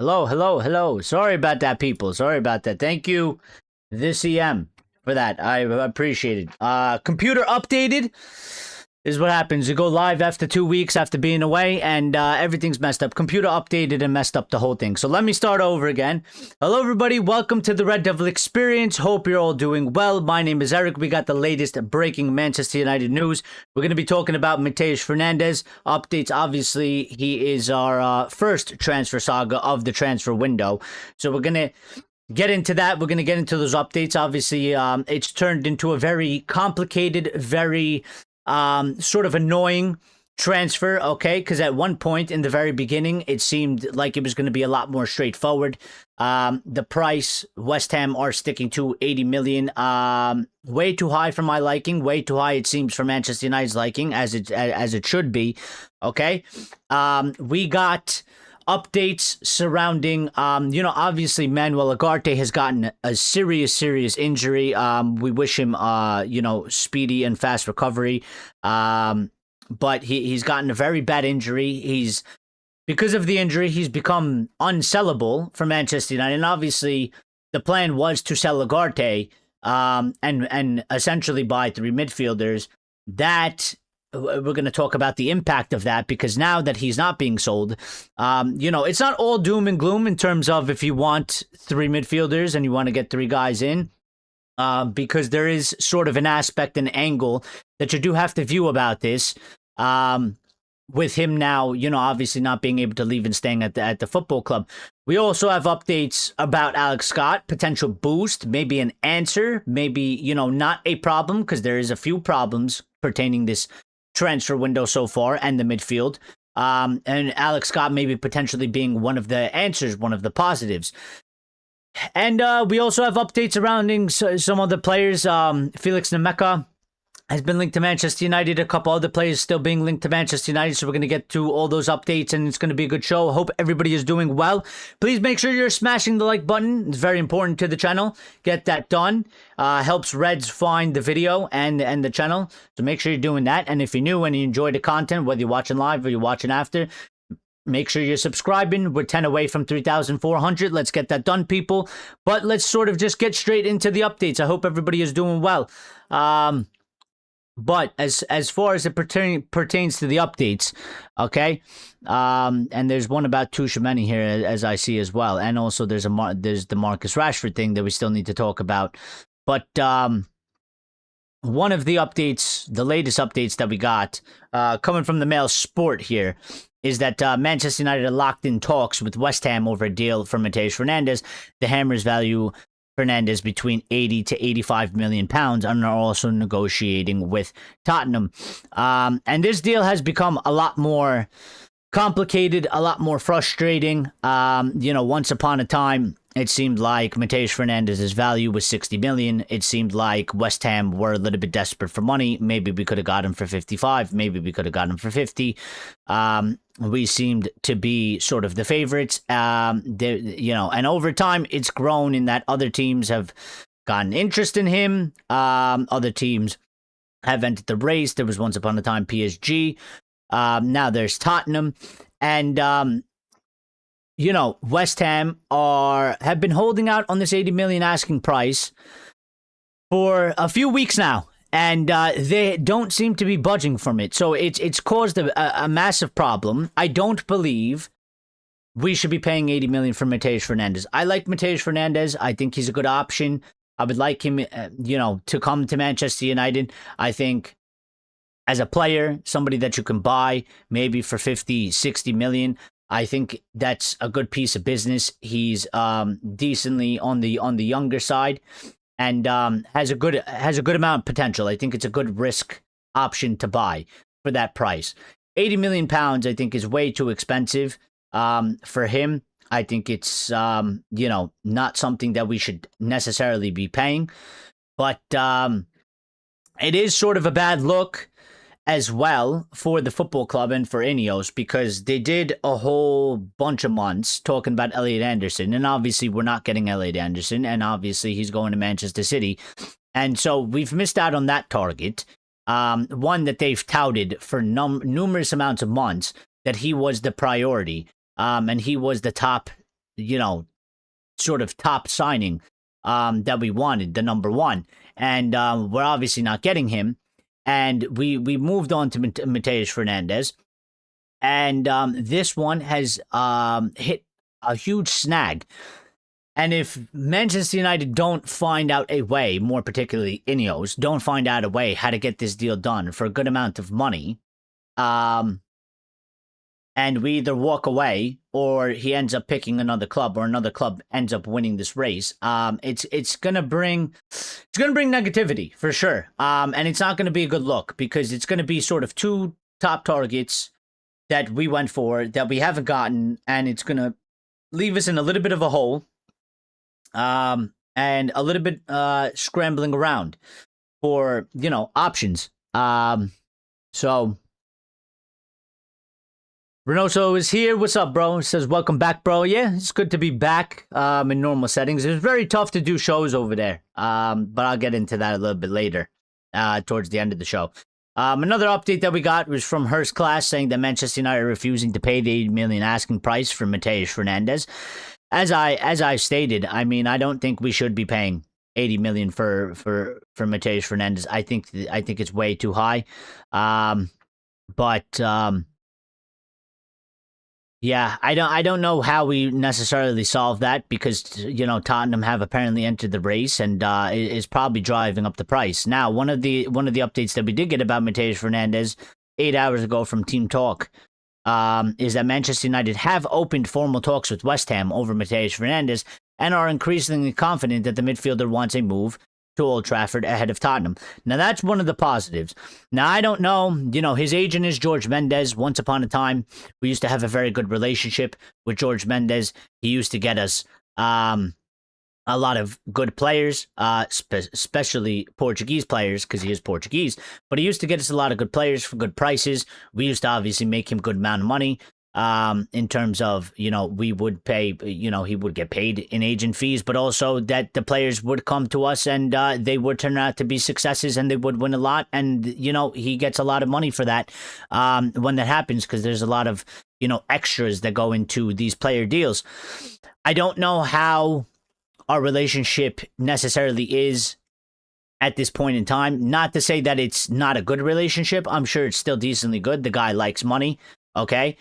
Hello, hello, hello. Sorry about that, people. Sorry about that. Thank you, this EM, for that. I appreciate it. Computer updated is what happens. You go live after 2 weeks after being away, and everything's messed up. Computer updated and messed up the whole thing. So let me start over again. Hello, everybody. Welcome to the Red Devil Experience. Hope you're all doing well. My name is Eric. We got the latest breaking Manchester United news. We're going to be talking about Mateus Fernandes. Updates, obviously, he is our first transfer saga of the transfer window. So we're going to get into that. We're going to get into those updates. Obviously, it's turned into a very complicated, very sort of annoying transfer, okay? Because at one point in the very beginning, it seemed like it was going to be a lot more straightforward. The price, West Ham are sticking to 80 million. Way too high for my liking. Way too high, it seems, for Manchester United's liking, as it should be, okay? We got updates surrounding, obviously Manuel Ugarte has gotten a serious injury. We wish him, speedy and fast recovery. But he's gotten a very bad injury. Because of the injury, he's become unsellable for Manchester United. And obviously, the plan was to sell Ugarte, and essentially buy 3 midfielders. That we're going to talk about the impact of that, because now that he's not being sold, it's not all doom and gloom in terms of if you want 3 midfielders and you want to get 3 guys in, because there is sort of an aspect, an angle that you do have to view about this, with him now, obviously not being able to leave and staying at the football club. We also have updates about Alex Scott, potential boost, maybe an answer, maybe, not a problem, because there is a few problems pertaining this transfer window so far and the midfield. And Alex Scott maybe potentially being one of the answers, one of the positives. And we also have updates surrounding some other players. Felix Nemeka has been linked to Manchester United. A couple other players still being linked to Manchester United. So we're going to get to all those updates, and it's going to be a good show. Hope everybody is doing well. Please make sure you're smashing the like button. It's very important to the channel. Get that done. Helps Reds find the video and the channel. So make sure you're doing that. And if you're new and you enjoy the content, whether you're watching live or you're watching after, make sure you're subscribing. We're 10 away from 3,400. Let's get that done, people. But let's sort of just get straight into the updates. I hope everybody is doing well. But as far as it pertains to the updates, okay, and there's one about Tuchemani here, as I see as well, and also there's the Marcus Rashford thing that we still need to talk about. But one of the updates, the latest updates that we got, coming from the Mail Sport here, is that Manchester United are locked in talks with West Ham over a deal for Mateus Fernandes. The Hammers value Fernandes between 80 to 85 million pounds, and are also negotiating with Tottenham. And this deal has become a lot more complicated, a lot more frustrating. Once upon a time, it seemed like Mateus Fernandes' value was 60 million. It seemed like West Ham were a little bit desperate for money. Maybe we could have got him for 55. Maybe we could have got him for 50. We seemed to be sort of the favorites. And over time, it's grown in that other teams have gotten interest in him. Other teams have entered the race. There was once upon a time PSG. Now there's Tottenham. And West Ham have been holding out on this 80 million asking price for a few weeks now, and they don't seem to be budging from it. So it's caused a massive problem. I don't believe we should be paying 80 million for Mateus Fernandes. I like Mateus Fernandes. I think he's a good option. I would like him, to come to Manchester United. I think as a player, somebody that you can buy maybe for 50, 60 million. I think that's a good piece of business. He's decently on the younger side, and has a good amount of potential. I think it's a good risk option to buy for that price. 80 million pounds, I think, is way too expensive for him. I think it's not something that we should necessarily be paying, but it is sort of a bad look as well for the football club and for Ineos, because they did a whole bunch of months talking about Elliot Anderson, and obviously we're not getting Elliot Anderson, and obviously he's going to Manchester City, and so we've missed out on that target. One that they've touted for numerous amounts of months, that he was the priority, and he was the top sort of top signing that we wanted, the number one. And we're obviously not getting him. And we moved on to Mateus Fernandes. And this one has hit a huge snag. And if Manchester United don't find out a way, more particularly Ineos, don't find out a way how to get this deal done for a good amount of money, and we either walk away or he ends up picking another club or another club ends up winning this race, it's gonna bring negativity for sure. And it's not gonna be a good look because it's gonna be sort of two top targets that we went for that we haven't gotten, and it's gonna leave us in a little bit of a hole. And a little bit scrambling around for options. So Renoso is here. What's up, bro? He says welcome back, bro. Yeah, it's good to be back in normal settings. It's very tough to do shows over there. But I'll get into that a little bit later, towards the end of the show. Another update that we got was from Hearst Class saying that Manchester United are refusing to pay the 80 million asking price for Mateus Fernandes. As I stated, I mean, I don't think we should be paying 80 million for Mateus Fernandes. I think it's way too high. Yeah, I don't know how we necessarily solve that because Tottenham have apparently entered the race and is probably driving up the price. Now, one of the updates that we did get about Mateus Fernandes 8 hours ago from Team Talk is that Manchester United have opened formal talks with West Ham over Mateus Fernandes and are increasingly confident that the midfielder wants a move to Old Trafford ahead of Tottenham. Now, that's one of the positives. Now, I don't know, his agent is George Mendes. Once upon a time, we used to have a very good relationship with George Mendes. He used to get us a lot of good players, especially Portuguese players, because he is Portuguese. But he used to get us a lot of good players for good prices. We used to obviously make him good amount of money. In terms of, we would pay, he would get paid in agent fees, but also that the players would come to us and they would turn out to be successes and they would win a lot. And, he gets a lot of money for that when that happens because there's a lot of, extras that go into these player deals. I don't know how our relationship necessarily is at this point in time. Not to say that it's not a good relationship. I'm sure it's still decently good. The guy likes money. Okay.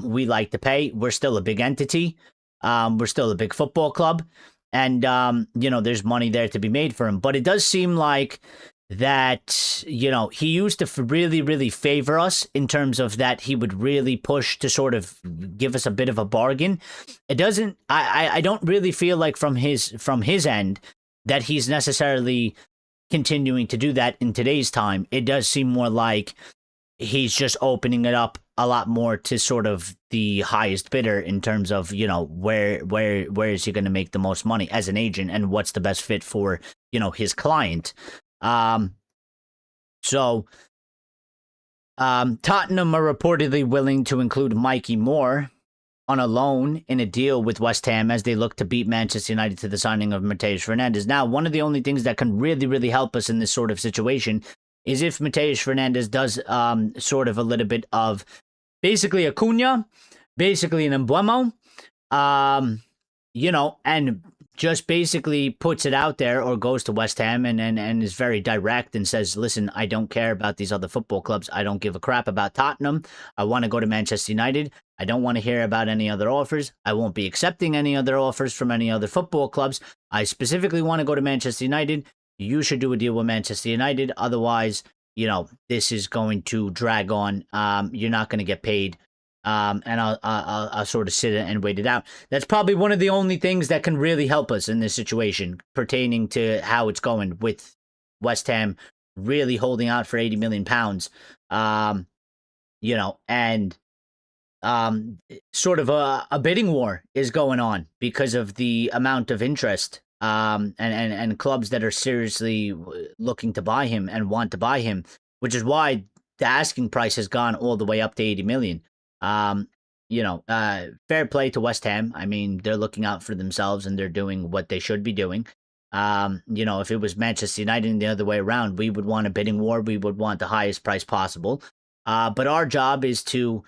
We like to pay. We're still a big entity. We're still a big football club. And, there's money there to be made for him. But it does seem like that, he used to really, really favor us in terms of that he would really push to sort of give us a bit of a bargain. It doesn't, I don't really feel like from his end that he's necessarily continuing to do that in today's time. It does seem more like he's just opening it up a lot more to sort of the highest bidder in terms of, where is he going to make the most money as an agent and what's the best fit for, his client. Tottenham are reportedly willing to include Mikey Moore on a loan in a deal with West Ham as they look to beat Manchester United to the signing of Mateus Fernandes. Now, one of the only things that can really, really help us in this sort of situation is if Mateus Fernandes does sort of a little bit of basically a Cunha, basically an Embuemo, and just basically puts it out there or goes to West Ham and is very direct and says, listen, I don't care about these other football clubs. I don't give a crap about Tottenham. I want to go to Manchester United. I don't want to hear about any other offers. I won't be accepting any other offers from any other football clubs. I specifically want to go to Manchester United. You should do a deal with Manchester United. Otherwise, this is going to drag on. You're not going to get paid. And I'll sort of sit and wait it out. That's probably one of the only things that can really help us in this situation pertaining to how it's going with West Ham really holding out for 80 million pounds. And sort of a bidding war is going on because of the amount of interest and clubs that are seriously looking to buy him and want to buy him, which is why the asking price has gone all the way up to 80 million. Fair play to West Ham. I mean, they're looking out for themselves and they're doing what they should be doing. If it was Manchester United and the other way around, we would want a bidding war. We would want the highest price possible. But our job is to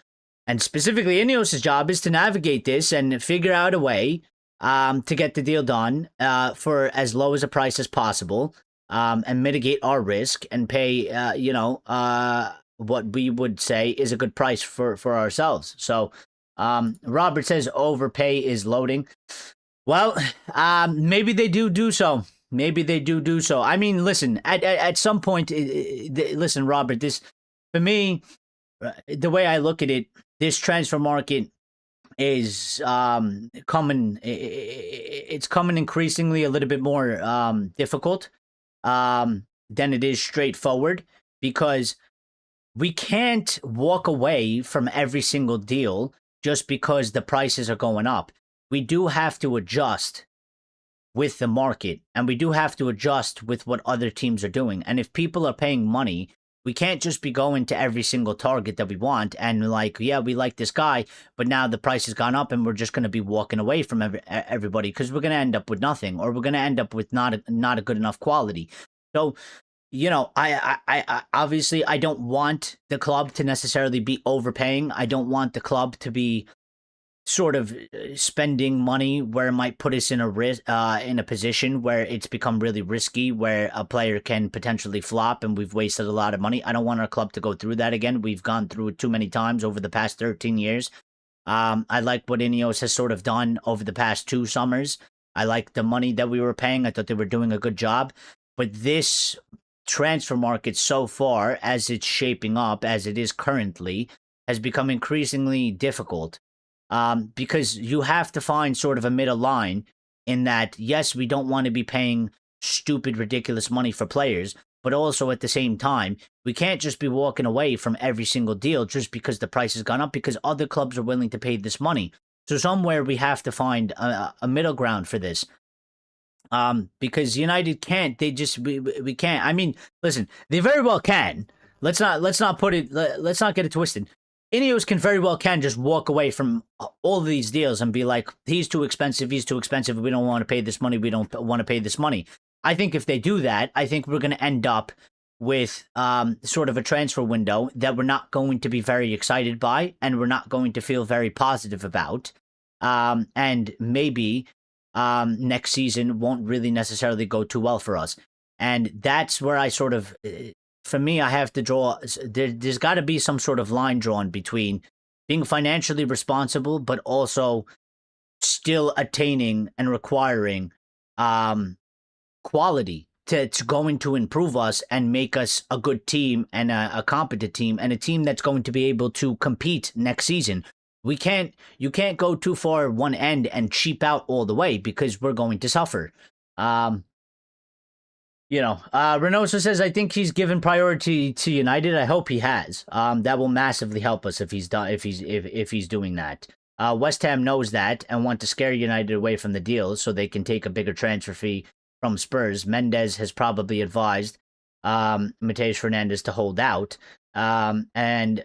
And specifically, Ineos' job is to navigate this and figure out a way to get the deal done for as low as a price as possible, and mitigate our risk and pay, what we would say is a good price for ourselves. So Robert says overpay is loading. Well, maybe they do so. Maybe they do so. I mean, listen, at some point, listen, Robert, this, for me, the way I look at it, this transfer market is coming. It's coming increasingly a little bit more difficult than it is straightforward, because we can't walk away from every single deal just because the prices are going up. We do have to adjust with the market, and we do have to adjust with what other teams are doing. And if people are paying money, we can't just be going to every single target that we want and like, yeah, we like this guy, but now the price has gone up and we're just going to be walking away from everybody, because we're going to end up with nothing, or we're going to end up with not a good enough quality. So, I obviously, I don't want the club to necessarily be overpaying. I don't want the club to be sort of spending money where it might put us in a position where it's become really risky, where a player can potentially flop and we've wasted a lot of money. I don't want our club to go through that again. We've gone through it too many times over the past 13 years. I like what Ineos has sort of done over the past 2 summers. I like the money that we were paying. I thought they were doing a good job. But this transfer market so far, as it's shaping up, as it is currently, has become increasingly difficult. Because you have to find sort of a middle line in that, yes, we don't want to be paying stupid, ridiculous money for players, but also at the same time, we can't just be walking away from every single deal just because the price has gone up, because other clubs are willing to pay this money. So somewhere we have to find a middle ground for this. Because United can't, we can't. I mean, listen, they very well can. Let's not get it twisted. Ineos very well can just walk away from all of these deals and be like, he's too expensive, we don't want to pay this money, we don't want to pay this money. I think if they do that, I think we're going to end up with sort of a transfer window that we're not going to be very excited by, and we're not going to feel very positive about. And maybe next season won't really necessarily go too well for us. And that's where I sort of... For me, I have to draw, there's got to be some sort of line drawn between being financially responsible, but also still attaining and requiring quality that's going to improve us and make us a good team and a competent team, and a team that's going to be able to compete next season. You can't go too far one end and cheap out all the way, because we're going to suffer. Reynoso says, I think he's given priority to United. I hope he has. That will massively help us if he's doing that. West Ham knows that and want to scare United away from the deal so they can take a bigger transfer fee from Spurs. Mendes has probably advised Mateus Fernandes to hold out. And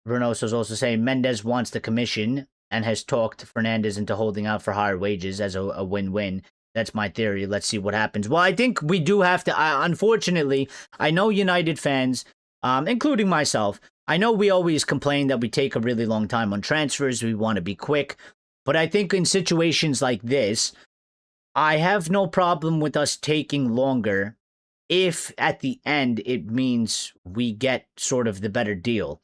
Reynoso is also saying Mendes wants the commission and has talked Fernandes into holding out for higher wages as a win-win. That's my theory. Let's see what happens. Well, I think we do have to... unfortunately, I know United fans, including myself, I know we always complain that we take a really long time on transfers. We want to be quick. But I think in situations like this, I have no problem with us taking longer if at the end it means we get sort of the better deal.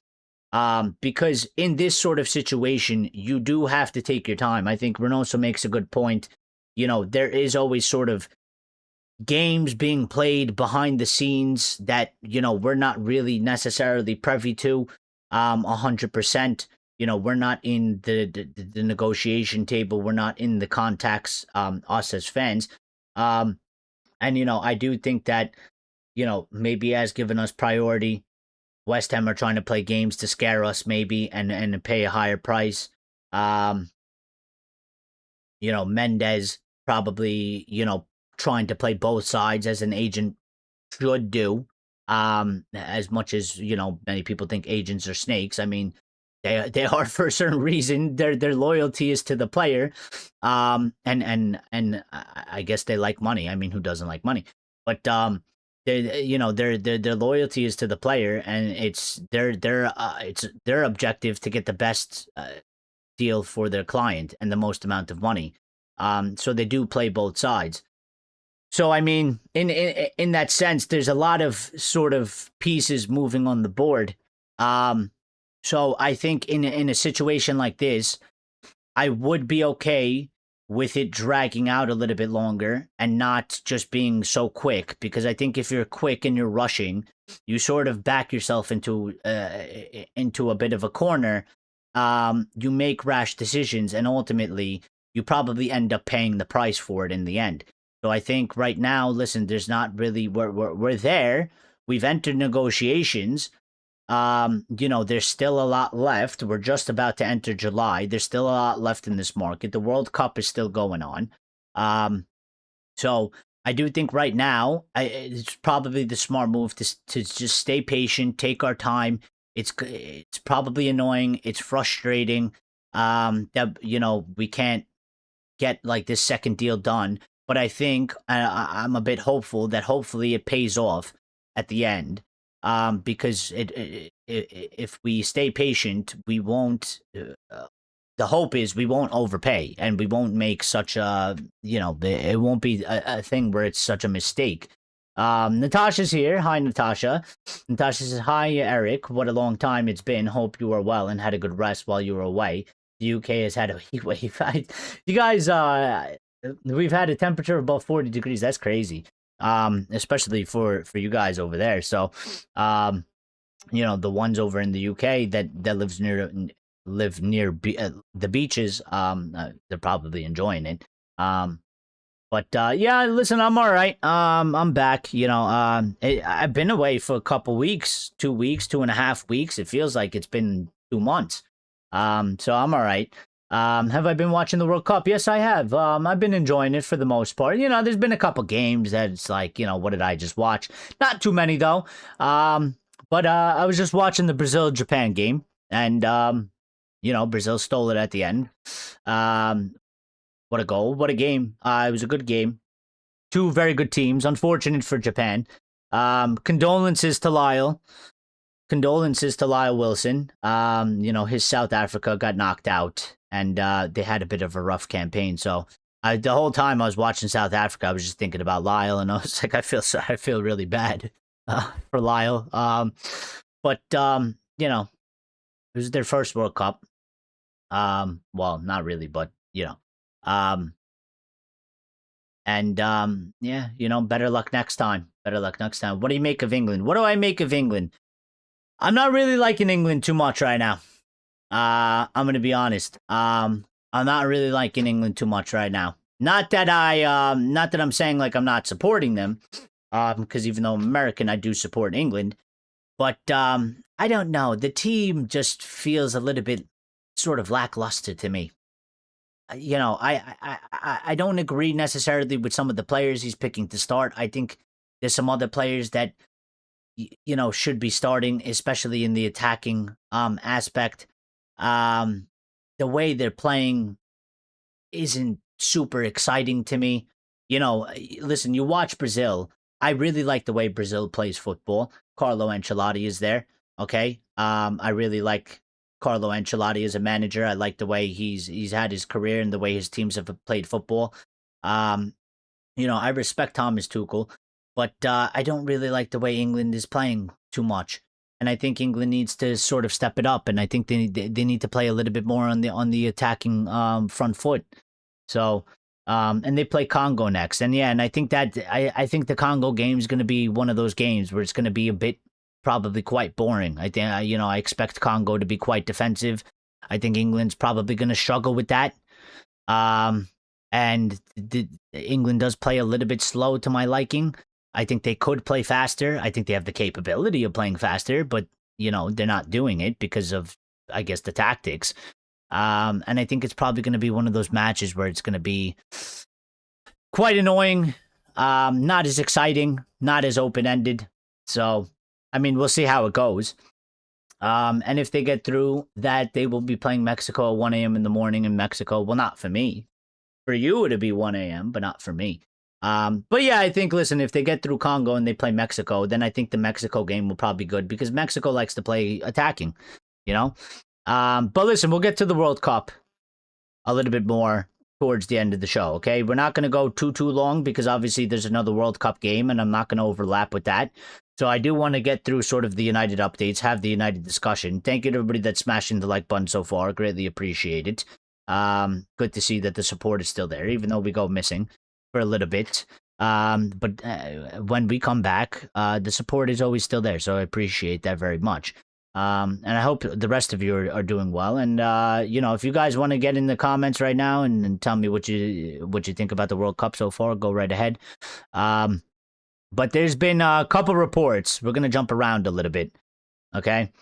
Because in this sort of situation, you do have to take your time. I think Reynoso makes a good point. There is always sort of games being played behind the scenes that, we're not really necessarily privy to 100%. We're not in the negotiation table. We're not in the contacts, us as fans. And, I do think that, maybe has given us priority. West Ham are trying to play games to scare us maybe and pay a higher price. Mendes probably, trying to play both sides as an agent should do. As much as, many people think agents are snakes. I mean, they are for a certain reason. Their loyalty is to the player. And I guess they like money. I mean, who doesn't like money? But their loyalty is to the player, and it's their objective to get the best deal for their client and the most amount of money. So they do play both sides. So I mean, in that sense, there's a lot of sort of pieces moving on the board. So I think in a situation like this, I would be okay with it dragging out a little bit longer and not just being so quick, because I think if you're quick and you're rushing, you sort of back yourself into a bit of a corner. You make rash decisions, and ultimately you probably end up paying the price for it in the end. So I think right now, listen, there's not really we're there. We've entered negotiations. There's still a lot left. We're just about to enter July. There's still a lot left in this market. The World Cup is still going on. So I do think right now it's probably the smart move to just stay patient, take our time. It's probably annoying. It's frustrating that we can't get like this second deal done. But I think I'm a bit hopeful that hopefully it pays off at the end. Because if we stay patient, we won't. The hope is we won't overpay, and we won't make such a it won't be a thing where it's such a mistake. Natasha's here. Hi, Natasha. Natasha says, hi, Eric. What a long time it's been. Hope you are well and had a good rest while you were away. The UK has had a heat wave. You guys, we've had a temperature of above 40 degrees. That's crazy. Especially for you guys over there. So, the ones over in the UK that live near the beaches, they're probably enjoying it. But yeah, listen, I'm all right. I'm back. I've been away for a couple weeks, 2 weeks, 2.5 weeks. It feels like it's been 2 months. So I'm all right. Have I been watching the World Cup? Yes, I have. I've been enjoying it for the most part. There's been a couple games that it's like, what did I just watch? Not too many though. But I was just watching the Brazil-Japan game, and Brazil stole it at the end. What a goal! What a game! It was a good game. Two very good teams. Unfortunate for Japan. Condolences to Lyle. Condolences to Lyle Wilson. His South Africa got knocked out, and they had a bit of a rough campaign. So the whole time I was watching South Africa, I was just thinking about Lyle, and I was like, I feel really bad for Lyle. But it was their first World Cup. Well, not really, but better luck next time. Better luck next time. What do you make of England? What do I make of England? I'm not really liking England too much right now. I'm gonna be honest. I'm not really liking England too much right now. Not that I'm saying like I'm not supporting them, because even though I'm American, I do support England. But I don't know. The team just feels a little bit sort of lackluster to me. I don't agree necessarily with some of the players he's picking to start. I think there's some other players that should be starting, especially in the attacking aspect. The way they're playing isn't super exciting to me. Listen, you watch Brazil. I really like the way Brazil plays football. Carlo Ancelotti is there. Okay. I really like Carlo Ancelotti as a manager. I like the way he's had his career and the way his teams have played football. I respect Thomas Tuchel. But I don't really like the way England is playing too much, and I think England needs to sort of step it up. And I think they need to play a little bit more on the attacking front foot. So, and they play Congo next, and I think that I think the Congo game is going to be one of those games where it's going to be a bit probably quite boring. I think I expect Congo to be quite defensive. I think England's probably going to struggle with that. And England does play a little bit slow to my liking. I think they could play faster. I think they have the capability of playing faster, but, they're not doing it because of, I guess, the tactics. And I think it's probably going to be one of those matches where it's going to be quite annoying, not as exciting, not as open-ended. So, I mean, we'll see how it goes. And if they get through that, they will be playing Mexico at 1 a.m. in the morning in Mexico. Well, not for me. For you, it'll be 1 a.m., but not for me. But yeah, I think, listen, if they get through Congo and they play Mexico, then I think the Mexico game will probably be good because Mexico likes to play attacking, you know? But listen, we'll get to the World Cup a little bit more towards the end of the show, okay? We're not going to go too long because obviously there's another World Cup game and I'm not going to overlap with that. So I do want to get through sort of the United updates, have the United discussion. Thank you to everybody that's smashing the like button so far. Greatly appreciate it. Good to see that the support is still there, even though we go missing for a little bit. But when we come back, the support is always still there. So I appreciate that very much. And I hope the rest of you are doing well. And, you know, if you guys want to get in the comments right now and tell me what you think about the World Cup so far, go right ahead. But there's been a couple reports. We're going to jump around a little bit. Okay.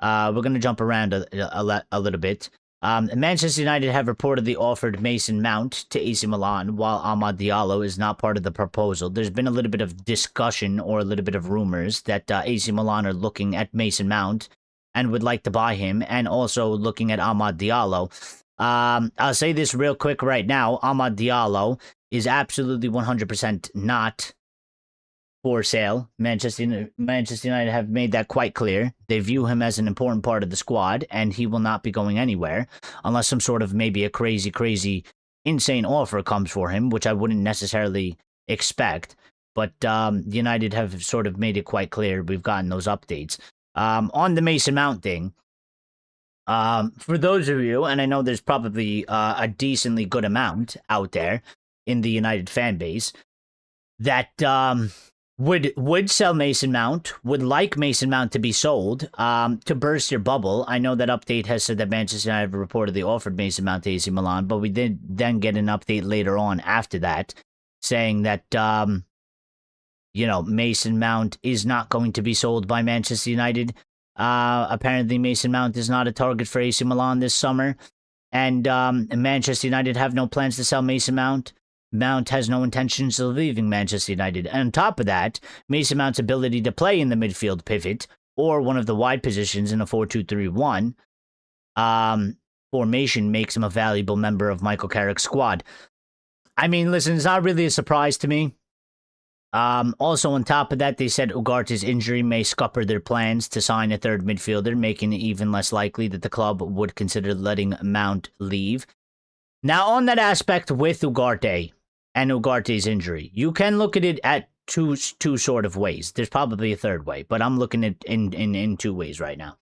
We're going to jump around a little bit. Manchester United have reportedly offered Mason Mount to AC Milan, while Amad Diallo is not part of the proposal. There's been a little bit of discussion or a little bit of rumors that AC Milan are looking at Mason Mount and would like to buy him, and also looking at Amad Diallo. I'll say this real quick right now. Amad Diallo is absolutely 100% not for sale. Manchester United have made that quite clear. They view him as an important part of the squad, and he will not be going anywhere unless some sort of maybe a crazy, insane offer comes for him, which I wouldn't necessarily expect. But United have sort of made it quite clear. We've gotten those updates. On the Mason Mount thing, for those of you, and I know there's probably a decently good amount out there in the United fan base that would sell Mason Mount, would like Mason Mount to be sold. To burst your bubble, I know that update has said that Manchester United reportedly offered Mason Mount to AC Milan, but we did then get an update later on after that saying that, you know, Mason Mount is not going to be sold by Manchester United. Apparently Mason Mount is not a target for AC Milan this summer, and Manchester United have no plans to sell Mason Mount. Mount has no intentions of leaving Manchester United. And on top of that, Mason Mount's ability to play in the midfield pivot or one of the wide positions in a 4-2-3-1 formation makes him a valuable member of Michael Carrick's squad. I mean, listen, it's not really a surprise to me. Also, on top of that, they said Ugarte's injury may scupper their plans to sign a third midfielder, making it even less likely that the club would consider letting Mount leave. Now, on that aspect with Ugarte and Ugarte's injury, you can look at it at two sort of ways. There's probably a third way, but I'm looking at in two ways right now.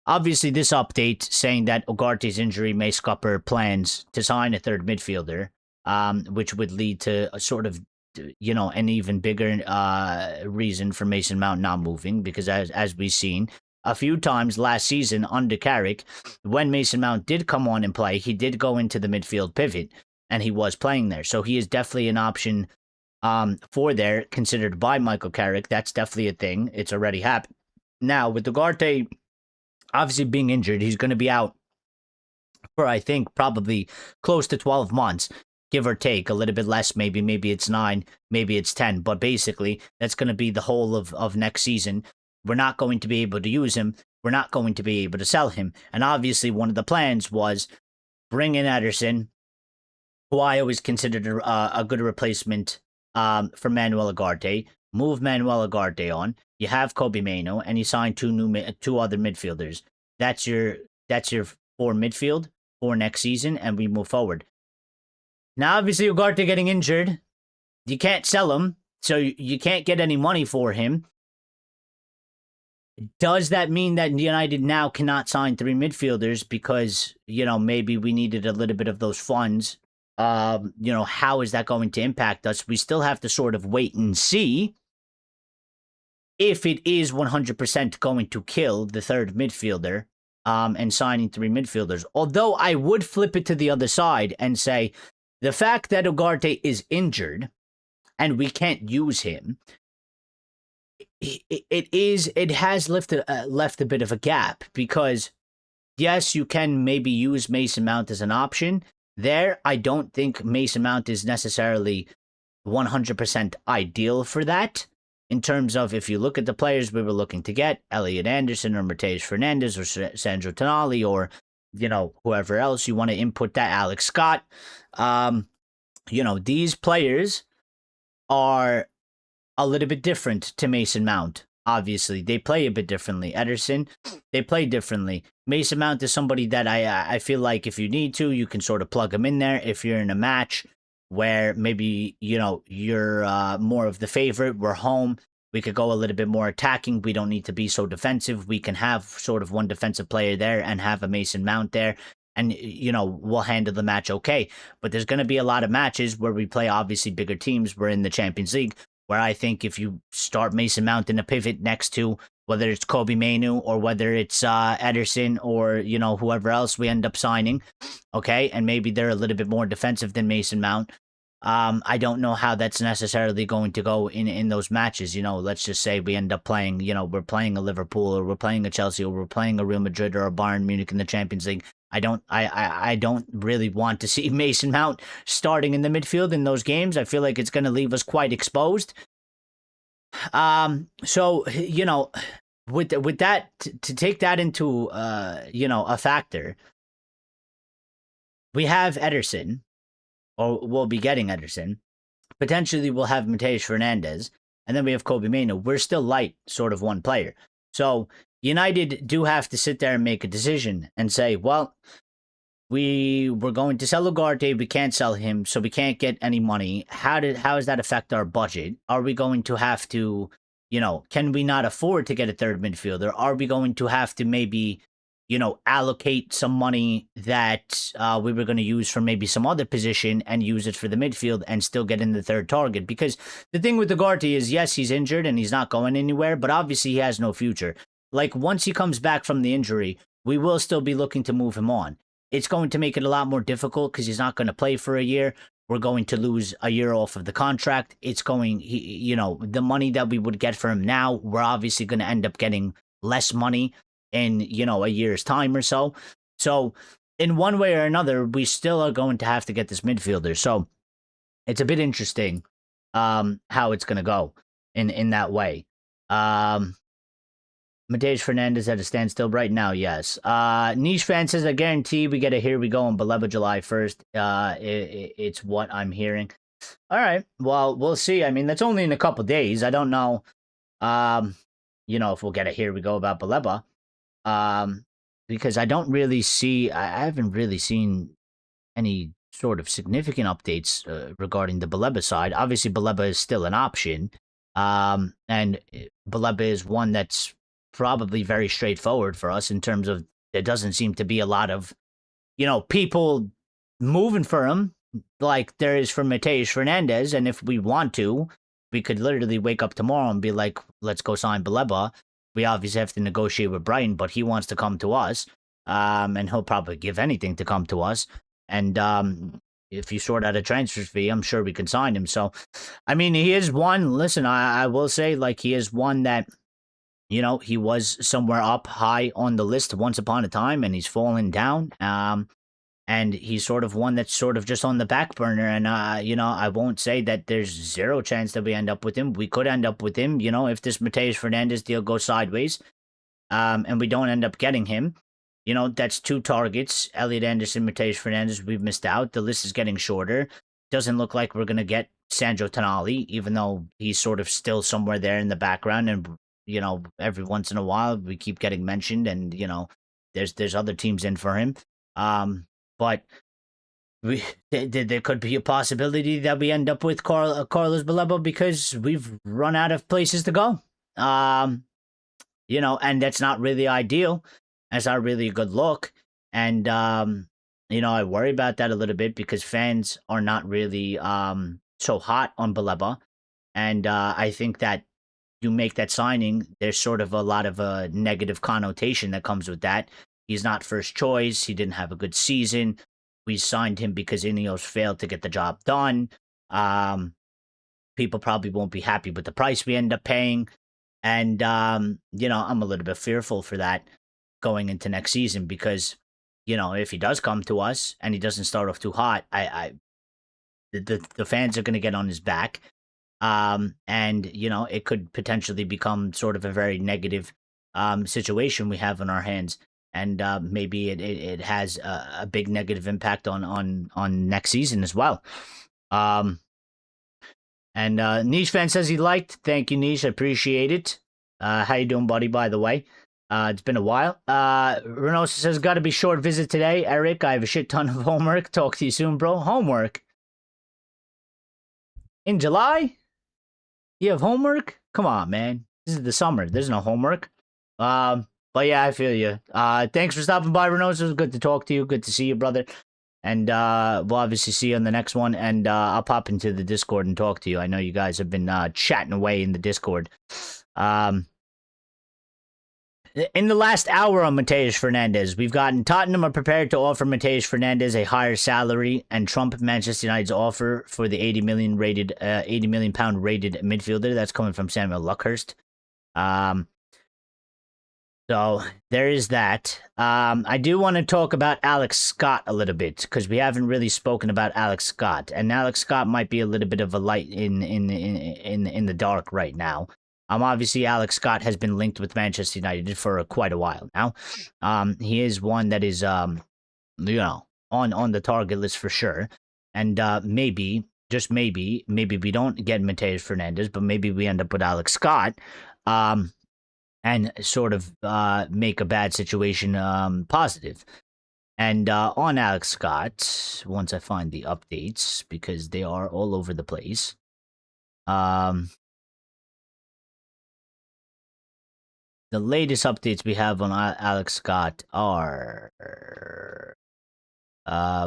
Obviously, this update saying that Ugarte's injury may scupper plans to sign a third midfielder, which would lead to a sort of, you know, an even bigger reason for Mason Mount not moving, because as we've seen a few times last season under Carrick, when Mason Mount did come on and play, he did go into the midfield pivot, and he was playing there. So he is definitely an option for there, considered by Michael Carrick. That's definitely a thing. It's already happened. Now, with Ugarte obviously being injured, he's going to be out for, I think, probably close to 12 months, give or take, a little bit less, maybe it's 9, maybe it's 10, but basically that's going to be the whole of next season. We're not going to be able to use him. We're not going to be able to sell him. And obviously one of the plans was bring in Ederson, who I always considered a good replacement for Manuel Ugarte. Move Manuel Ugarte on. You have Kobe Mainoo, and you sign two other midfielders. That's your 4 midfield for next season, and we move forward. Now, obviously, Ugarte getting injured, you can't sell him, so you can't get any money for him. Does that mean that United now cannot sign 3 midfielders because, you know, maybe we needed a little bit of those funds? You know, how is that going to impact us? We still have to sort of wait and see if it is 100% going to kill the third midfielder and signing 3 midfielders. Although I would flip it to the other side and say the fact that Ugarte is injured and we can't use him, it has left a bit of a gap, because yes, you can maybe use Mason Mount as an option. There, I don't think Mason Mount is necessarily 100% ideal for that. In terms of, if you look at the players we were looking to get, Elliot Anderson or Mateus Fernandes or Sandro Tonali, or, you know, whoever else you want to input that, Alex Scott. these players are a little bit different to Mason Mount. Obviously, they play a bit differently. Ederson, they play differently. Mason Mount is somebody that I feel like if you need to, you can sort of plug him in there. If you're in a match where maybe you're more of the favorite, we're home. We could go a little bit more attacking. We don't need to be so defensive. We can have sort of one defensive player there and have a Mason Mount there, and we'll handle the match okay. But there's going to be a lot of matches where we play obviously bigger teams. We're in the Champions League, where I think if you start Mason Mount in a pivot next to whether it's Kobe Mainu or whether it's Ederson or whoever else we end up signing, okay, and maybe they're a little bit more defensive than Mason Mount. I don't know how that's necessarily going to go in those matches. Let's just say we end up playing, we're playing a Liverpool or we're playing a Chelsea or we're playing a Real Madrid or a Bayern Munich in the Champions League. I don't really want to see Mason Mount starting in the midfield in those games. I feel like it's going to leave us quite exposed. So with that, to take that into a factor, we have Ederson, or we'll be getting Ederson. Potentially, we'll have Mateus Fernandes, and then we have Kobe Mainu. We're still light, sort of one player. So United do have to sit there and make a decision and say, well, we were going to sell Ugarte, we can't sell him, so we can't get any money. How does that affect our budget? Are we going to have to, can we not afford to get a third midfielder? Are we going to have to maybe, allocate some money that we were going to use for maybe some other position and use it for the midfield and still get in the third target? Because the thing with Ugarte is, yes, he's injured and he's not going anywhere, but obviously he has no future. Like, once he comes back from the injury, we will still be looking to move him on. It's going to make it a lot more difficult because he's not going to play for a year. We're going to lose a year off of the contract. It's going, the money that we would get for him now, we're obviously going to end up getting less money in, a year's time or so. So in one way or another, we still are going to have to get this midfielder. So it's a bit interesting how it's going to go in that way. Mateus Fernandes at a standstill right now, yes. Niche fan says, I guarantee we get a Here We Go on Baleba July 1st. It's what I'm hearing. All right. Well, we'll see. I mean, that's only in a couple days. I don't know, if we'll get a Here We Go about Baleba. Because I haven't really seen any sort of significant updates regarding the Baleba side. Obviously, Baleba is still an option. And Baleba is one that's probably very straightforward for us in terms of there doesn't seem to be a lot of, people moving for him like there is for Mateus Fernandes. And if we want to, we could literally wake up tomorrow and be like, let's go sign Baleba. We obviously have to negotiate with Brighton, but he wants to come to us. And he'll probably give anything to come to us. And if you sort out a transfer fee, I'm sure we can sign him. So, I mean, he is one. Listen, I will say, like, he is one that, he was somewhere up high on the list once upon a time, and he's fallen down. And he's sort of one that's sort of just on the back burner. And, I won't say that there's zero chance that we end up with him. We could end up with him, if this Mateus Fernandes deal goes sideways, and we don't end up getting him. That's 2 targets. Elliot Anderson, Mateus Fernandes, we've missed out. The list is getting shorter. Doesn't look like we're going to get Sandro Tonali, even though he's sort of still somewhere there in the background. And, every once in a while we keep getting mentioned, and, there's other teams in for him. But there could be a possibility that we end up with Carlos Baleba because we've run out of places to go. And that's not really ideal. That's not really a good look. And, I worry about that a little bit because fans are not really so hot on Baleba. And I think that you make that signing, there's sort of a lot of a negative connotation that comes with that. He's not first choice. He didn't have a good season. We signed him because Ineos failed to get the job done. People probably won't be happy with the price we end up paying. And, I'm a little bit fearful for that going into next season because, if he does come to us and he doesn't start off too hot, the fans are going to get on his back. And, it could potentially become sort of a very negative situation we have in our hands. And maybe it has a big negative impact on next season as well. And Niche fan says he liked. Thank you, Niche. I appreciate it. How you doing, buddy, by the way? It's been a while. Renosa says, got to be short visit today. Eric, I have a shit ton of homework. Talk to you soon, bro. Homework? In July? You have homework? Come on, man. This is the summer. There's no homework. But yeah, I feel you. Thanks for stopping by, Renosa. It was good to talk to you. Good to see you, brother. And we'll obviously see you on the next one. And I'll pop into the Discord and talk to you. I know you guys have been chatting away in the Discord. In the last hour on Mateus Fernandes, we've gotten Tottenham are prepared to offer Mateus Fernandes a higher salary and trump Manchester United's offer for the 80 million pound rated midfielder. That's coming from Samuel Luckhurst. So there is that. I do want to talk about Alex Scott a little bit because we haven't really spoken about Alex Scott, and Alex Scott might be a little bit of a light in the dark right now. Obviously, Alex Scott has been linked with Manchester United for quite a while now. He is one that is, on the target list for sure. And maybe, just maybe we don't get Mateus Fernandes, but maybe we end up with Alex Scott, and sort of make a bad situation positive. And on Alex Scott, once I find the updates, because they are all over the place. The latest updates we have on Alex Scott are...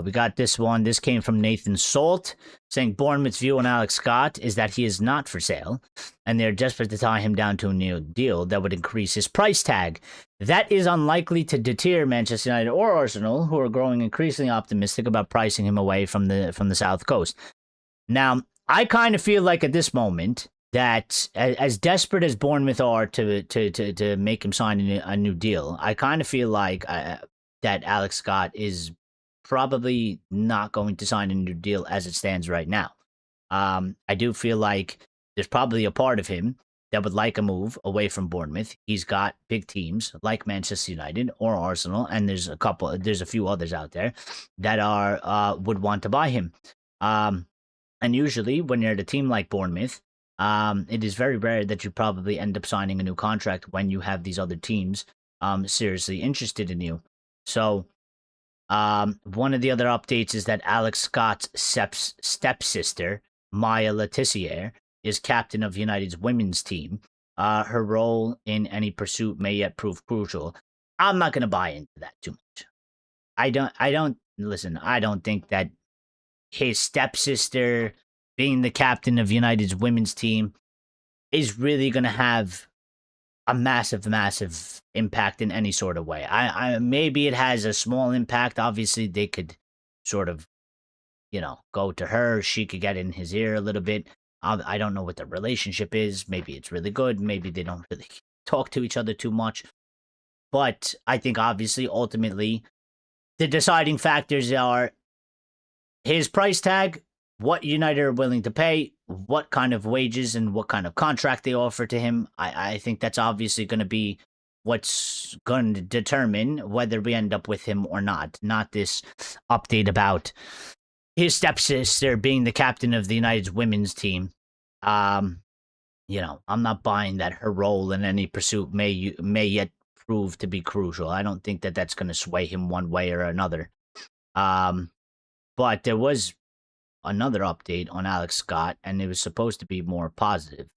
we got this one. This came from Nathan Salt, saying Bournemouth's view on Alex Scott is that he is not for sale, and they're desperate to tie him down to a new deal that would increase his price tag. That is unlikely to deter Manchester United or Arsenal, who are growing increasingly optimistic about pricing him away from the South Coast. Now, I kind of feel like at this moment that as desperate as Bournemouth are to make him sign a new deal, I kind of feel like that Alex Scott is probably not going to sign a new deal as it stands right now. I do feel like there's probably a part of him that would like a move away from Bournemouth. He's got big teams like Manchester United or Arsenal, and there's a few others out there that are would want to buy him. And usually when you're at a team like Bournemouth, it is very rare that you probably end up signing a new contract when you have these other teams seriously interested in you. So one of the other updates is that Alex Scott's stepsister, Maya Letizier, is captain of United's women's team. Her role in any pursuit may yet prove crucial. I'm not going to buy into that too much. I don't think that his stepsister being the captain of United's women's team is really going to have a massive impact in any sort of way. I maybe it has a small impact. Obviously, they could sort of, go to her. She could get in his ear a little bit. I don't know what the relationship is. Maybe it's really good. Maybe they don't really talk to each other too much. But I think obviously, ultimately, the deciding factors are his price tag, what United are willing to pay, what kind of wages and what kind of contract they offer to him. I think that's obviously going to be what's going to determine whether we end up with him or not. Not this update about his stepsister being the captain of the United's women's team. I'm not buying that her role in any pursuit may yet prove to be crucial. I don't think that that's going to sway him one way or another. But there was another update on Alex Scott, and it was supposed to be more positive.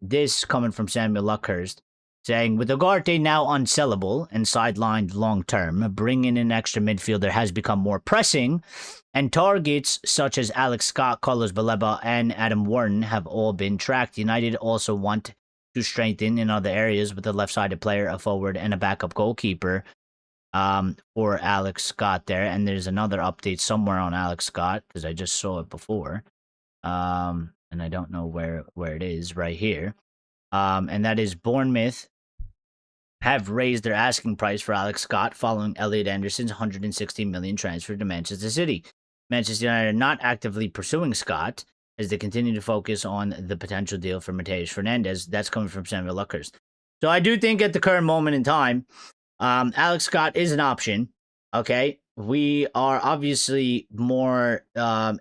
This coming from Samuel Luckhurst, saying, with Ugarte now unsellable and sidelined long-term, bringing in an extra midfielder has become more pressing, and targets such as Alex Scott, Carlos Baleba, and Adam Wharton have all been tracked. United also want to strengthen in other areas with a left-sided player, a forward, and a backup goalkeeper for Alex Scott there. And there's another update somewhere on Alex Scott, because I just saw it before. And I don't know where it is right here. And that is Bournemouth have raised their asking price for Alex Scott following Elliot Anderson's 160 million transfer to Manchester City. Manchester United are not actively pursuing Scott as they continue to focus on the potential deal for Mateus Fernandes. That's coming from Samuel Luckhurst. So I do think at the current moment in time, Alex Scott is an option, okay? we are obviously more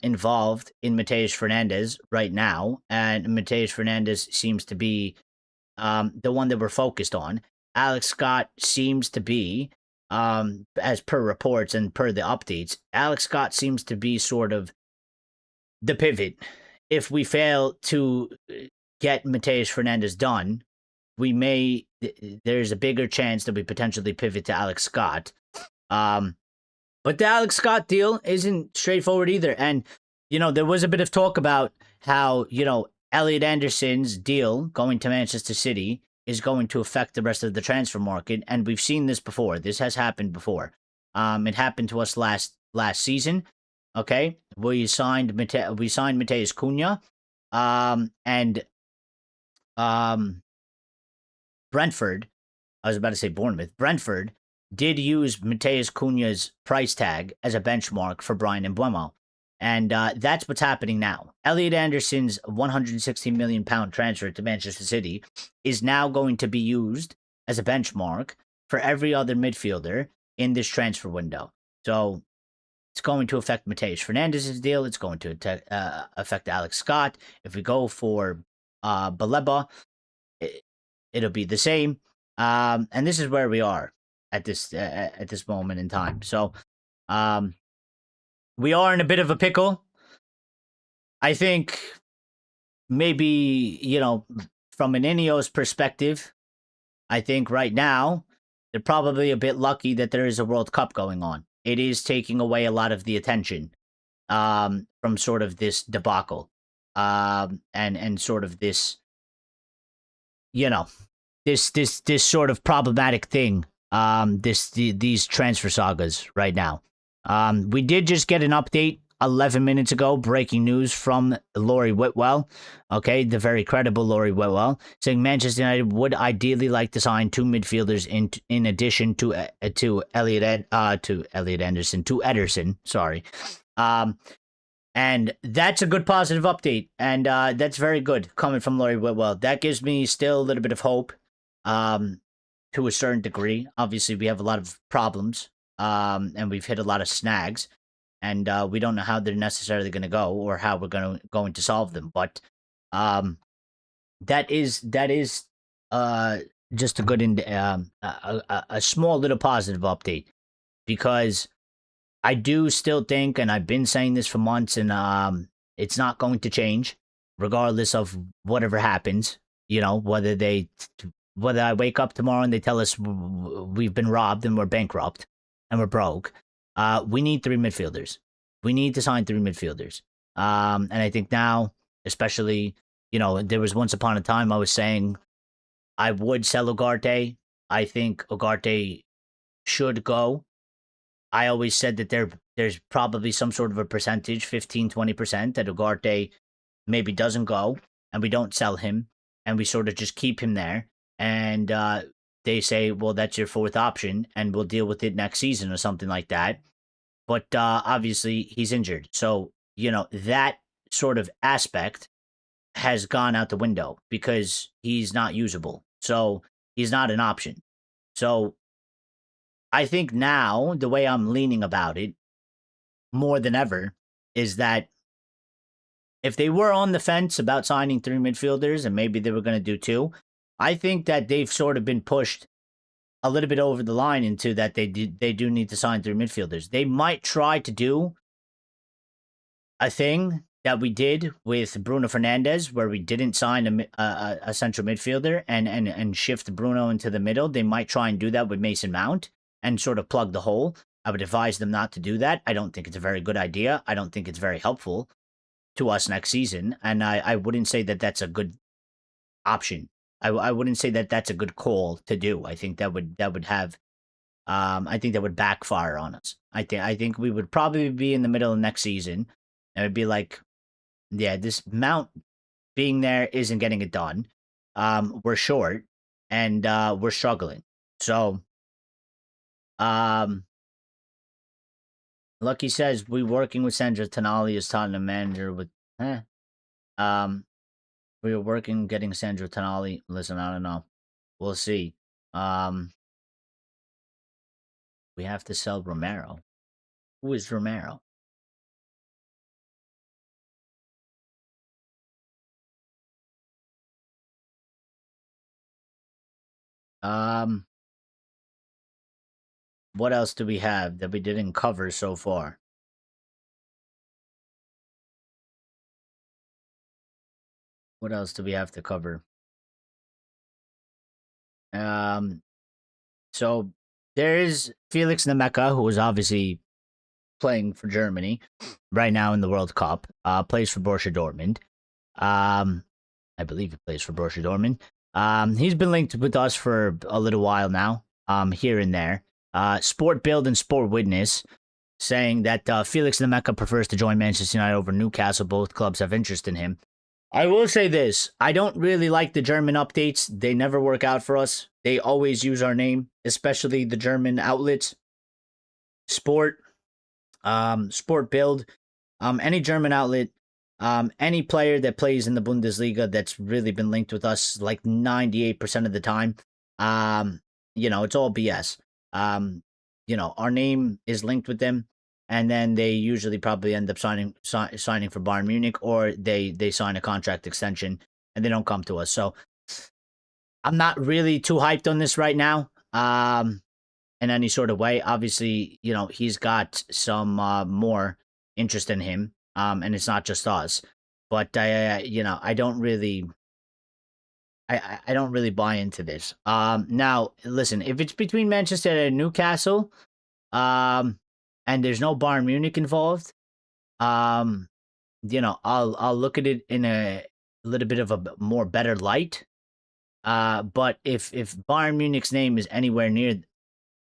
involved in Mateus Fernandes right now, and Mateus Fernandes seems to be the one that we're focused on. Alex Scott seems to be, as per reports and per the updates, Alex Scott seems to be sort of the pivot. If we fail to get Mateus Fernandes done, we may there's a bigger chance that we potentially pivot to Alex Scott. But the Alex Scott deal isn't straightforward either. And, there was a bit of talk about how, Elliot Anderson's deal going to Manchester City is going to affect the rest of the transfer market. And we've seen this before. This has happened before. It happened to us last season. Okay. We signed Mateus Cunha. And Brentford, I was about to say Bournemouth, Brentford did use Mateus Cunha's price tag as a benchmark for Brian Mbeumo. And that's what's happening now. Elliot Anderson's £160 million transfer to Manchester City is now going to be used as a benchmark for every other midfielder in this transfer window. So it's going to affect Mateus Fernandes' deal. It's going to affect Alex Scott. If we go for Baleba, it'll be the same. And this is where we are at this moment in time. So we are in a bit of a pickle. I think maybe, from an Ineos perspective, I think right now they're probably a bit lucky that there is a World Cup going on. It is taking away a lot of the attention from sort of this debacle and sort of this, this sort of problematic thing. These transfer sagas right now. We did just get an update 11 minutes ago, breaking news from Laurie Whitwell. Okay, the very credible Laurie Whitwell, saying Manchester United would ideally like to sign two midfielders in addition to Ederson. Sorry, and that's a good positive update, and that's very good coming from Laurie Whitwell. That gives me still a little bit of hope. To a certain degree. Obviously, we have a lot of problems, and we've hit a lot of snags, and we don't know how they're necessarily going to go or how we're going to solve them. But that is just a good a small little positive update, because I do still think, and I've been saying this for months, and it's not going to change regardless of whatever happens. Whether I wake up tomorrow and they tell us we've been robbed and we're bankrupt and we're broke, we need three midfielders. We need to sign three midfielders. And I think now, especially, there was once upon a time I was saying I would sell Ugarte. I think Ugarte should go. I always said that there's probably some sort of a percentage, 15, 20%, that Ugarte maybe doesn't go and we don't sell him and we sort of just keep him there. And they say, well, that's your fourth option, and we'll deal with it next season or something like that. But obviously, he's injured. So, that sort of aspect has gone out the window because he's not usable. So, he's not an option. So, I think now, the way I'm leaning about it, more than ever, is that if they were on the fence about signing three midfielders, and maybe they were going to do two, I think that they've sort of been pushed a little bit over the line into that they do need to sign three midfielders. They might try to do a thing that we did with Bruno Fernandes, where we didn't sign a central midfielder and shift Bruno into the middle. They might try and do that with Mason Mount and sort of plug the hole. I would advise them not to do that. I don't think it's a very good idea. I don't think it's very helpful to us next season, and I wouldn't say that that's a good option. I wouldn't say that that's a good call to do. I think that would have, I think that would backfire on us. I think we would probably be in the middle of next season, and it'd be like, yeah, this Mount being there isn't getting it done. We're short, and we're struggling. So, Lucky says we working with Sandra Tonali as Tottenham manager with. We were working getting Sandro Tonali. Listen, I don't know. We'll see. We have to sell Romero. Who is Romero? Um, what else do we have that we didn't cover so far? What else do we have to cover? Um, so there is Felix Nemeka, who is obviously playing for Germany right now in the World Cup. Plays for Borussia Dortmund. Um, I believe he plays for Borussia Dortmund. He's been linked with us for a little while now. Here and there. Sport Build and Sport Witness saying that Felix Nemeka prefers to join Manchester United over Newcastle. Both clubs have interest in him. I will say this. I don't really like the German updates. They never work out for us. They always use our name, especially the German outlets. Sport, Sport Build, any German outlet, any player that plays in the Bundesliga that's really been linked with us like 98% of the time. Um, it's all BS. Our name is linked with them, and then they usually probably end up signing for Bayern Munich, or they sign a contract extension and they don't come to us. So I'm not really too hyped on this right now. In any sort of way. Obviously, he's got some more interest in him, and it's not just us. But I don't really, I don't really buy into this. Now listen, if it's between Manchester and Newcastle, and there's no Bayern Munich involved, um, I'll look at it in a little bit of a more better light. But if Bayern Munich's name is anywhere near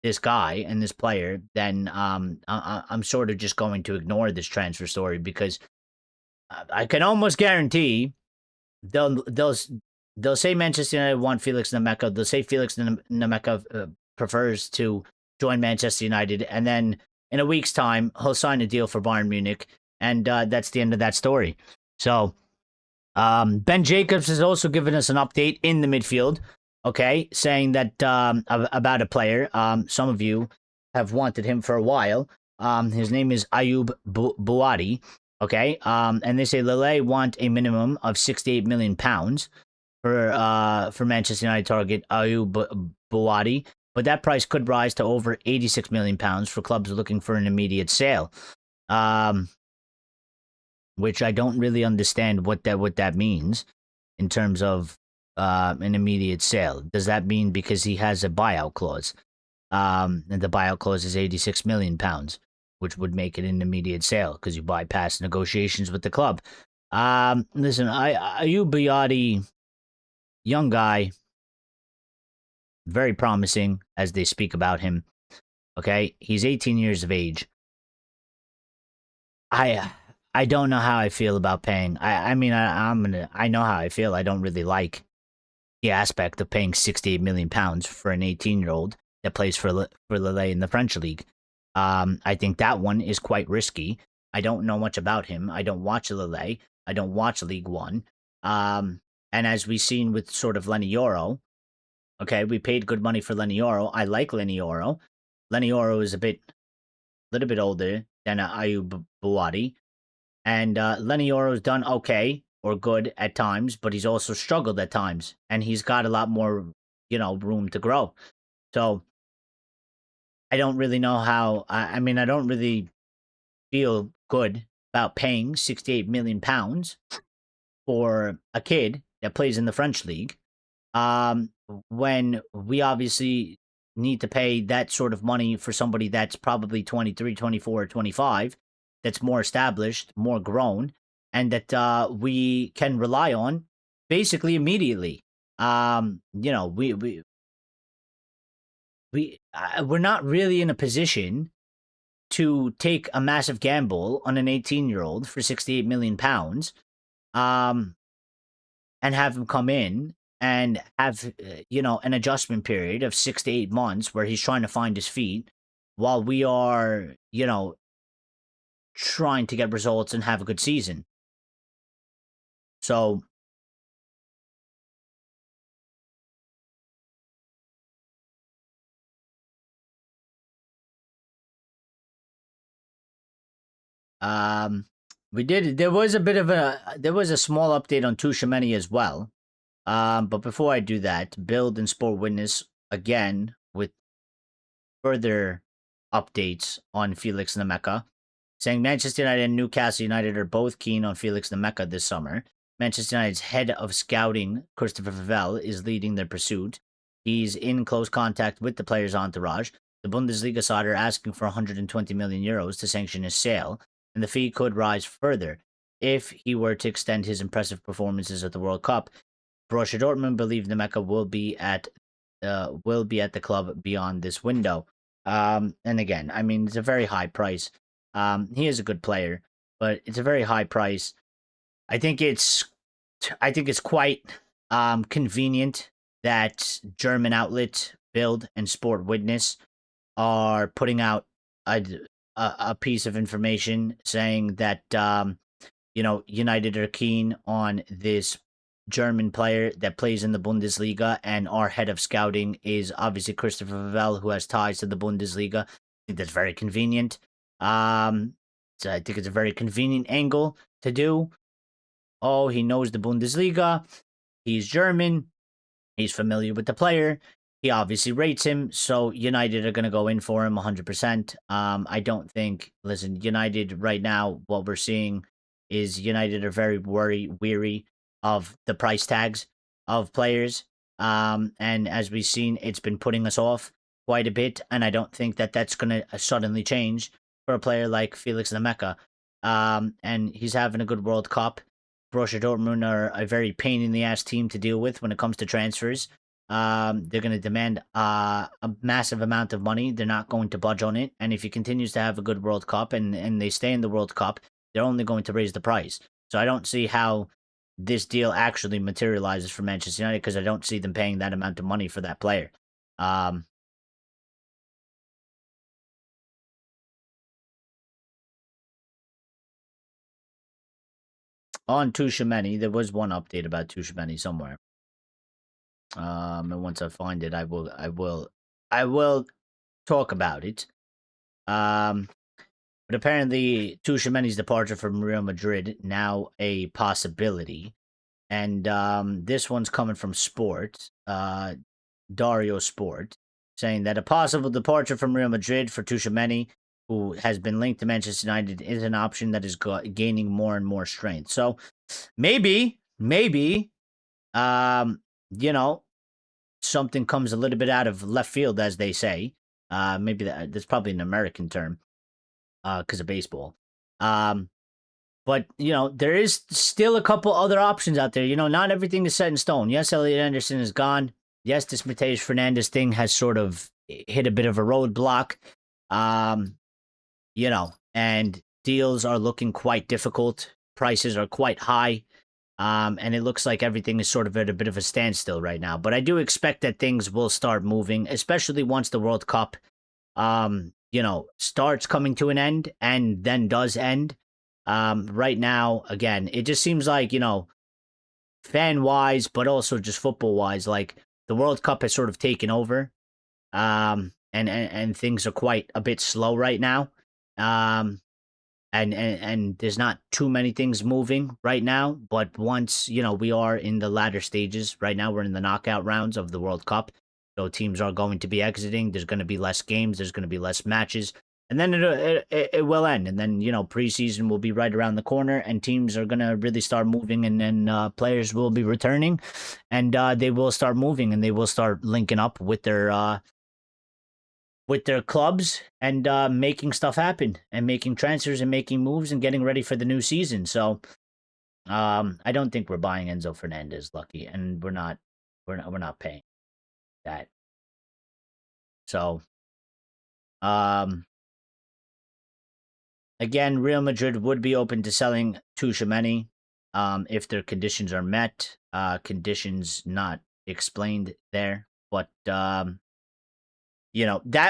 this guy and this player, then I'm sort of just going to ignore this transfer story, because I can almost guarantee they'll they'll they'll say Manchester United want Felix Nemeka. They'll say Felix Nemeka prefers to join Manchester United, and then in a week's time he'll sign a deal for Bayern Munich, and that's the end of that story. So Ben Jacobs has also given us an update in the midfield. Okay, saying that about a player. Some of you have wanted him for a while. His name is Ayub Buwadi. Okay, and they say Lille want a minimum of £68 million for Manchester United target Ayub Buwadi, but that price could rise to over £86 million for clubs looking for an immediate sale. Which I don't really understand what that means in terms of an immediate sale. Does that mean because he has a buyout clause? And the buyout clause is £86 million, which would make it an immediate sale because you bypass negotiations with the club. Listen, Ayub Buwadi, young guy, very promising as they speak about him. Okay, he's 18 years of age. I don't know how I feel about paying. I know how I feel. I don't really like the aspect of paying £68 million for an 18-year-old that plays for Lille in the French league. I think that one is quite risky. I don't know much about him. I don't watch Lille. I don't watch League One. And as we've seen with sort of Lenny Yoro, okay, we paid good money for Lenny Yoro. I like Lenny Yoro. Lenny Yoro is little bit older than Ayub Buwadi. And Lenny Yoro's done okay or good at times, but he's also struggled at times. And he's got a lot more, room to grow. So I don't really know how. I mean, I don't really feel good about paying £68 million for a kid that plays in the French league, when we obviously need to pay that sort of money for somebody that's probably 23, 24, 25, that's more established, more grown, and that we can rely on basically immediately. We're not really in a position to take a massive gamble on an 18-year-old for £68 million, and have him come in and have an adjustment period of 6 to 8 months where he's trying to find his feet while we are trying to get results and have a good season. So There was a bit of there was a small update on Tushimeni as well. But before I do that, Build and Sport Witness again with further updates on Felix Nemeka, saying Manchester United and Newcastle United are both keen on Felix Nemeka this summer. Manchester United's head of scouting, Christopher Vivell, is leading their pursuit. He's in close contact with the player's entourage. The Bundesliga side are asking for 120 million euros to sanction his sale, and the fee could rise further if he were to extend his impressive performances at the World Cup. Borussia Dortmund believe Nemeka will be at the club beyond this window. And again, I mean, it's a very high price. He is a good player, but it's a very high price. I think it's quite convenient that German outlet Bild and Sport Witness are putting out a piece of information saying that United are keen on this German player that plays in the Bundesliga, and our head of scouting is obviously Christopher Vivell, who has ties to the Bundesliga. I think that's very convenient. So I think it's a very convenient angle to do. Oh, he knows the Bundesliga. He's German. He's familiar with the player. He obviously rates him, so United are going to go in for him 100%. I don't think, listen, United right now, what we're seeing is United are very weary of the price tags of players. And as we've seen, it's been putting us off quite a bit, and I don't think that that's going to suddenly change for a player like Felix Nemeka. And he's having a good World Cup. Borussia Dortmund are a very pain-in-the-ass team to deal with when it comes to transfers. They're going to demand a massive amount of money. They're not going to budge on it. And if he continues to have a good World Cup and they stay in the World Cup, they're only going to raise the price. So I don't see how this deal actually materializes for Manchester United, because I don't see them paying that amount of money for that player. On Tushimeni, there was one update about Tushimeni somewhere. And once I find it, I will talk about it. But apparently Tushimeni's departure from Real Madrid now a possibility. And this one's coming from Sport, Dario Sport, saying that a possible departure from Real Madrid for Tushimeni, who has been linked to Manchester United, is an option that is gaining more and more strength. So maybe, something comes a little bit out of left field, as they say. Maybe that's probably an American term because of baseball. But, there is still a couple other options out there. Not everything is set in stone. Yes, Elliot Anderson is gone. Yes, this Mateus Fernandes thing has sort of hit a bit of a roadblock. And deals are looking quite difficult. Prices are quite high. And it looks like everything is sort of at a bit of a standstill right now. But I do expect that things will start moving, especially once the World Cup, starts coming to an end and then does end. Right now, again, it just seems like, fan-wise, but also just football-wise, like the World Cup has sort of taken over. And things are quite a bit slow right now. And there's not too many things moving right now, but once, we are in the latter stages. Right now, we're in the knockout rounds of the World Cup. So teams are going to be exiting. There's going to be less games. There's going to be less matches. And then it will end. And then, preseason will be right around the corner, and teams are going to really start moving, and then players will be returning, and they will start moving, and they will start linking up with their clubs and making stuff happen, and making transfers and making moves and getting ready for the new season. So I don't think we're buying Enzo Fernandez, Lucky, and we're not paying that. So again, Real Madrid would be open to selling Tushimeni if their conditions are met. Conditions not explained there, but that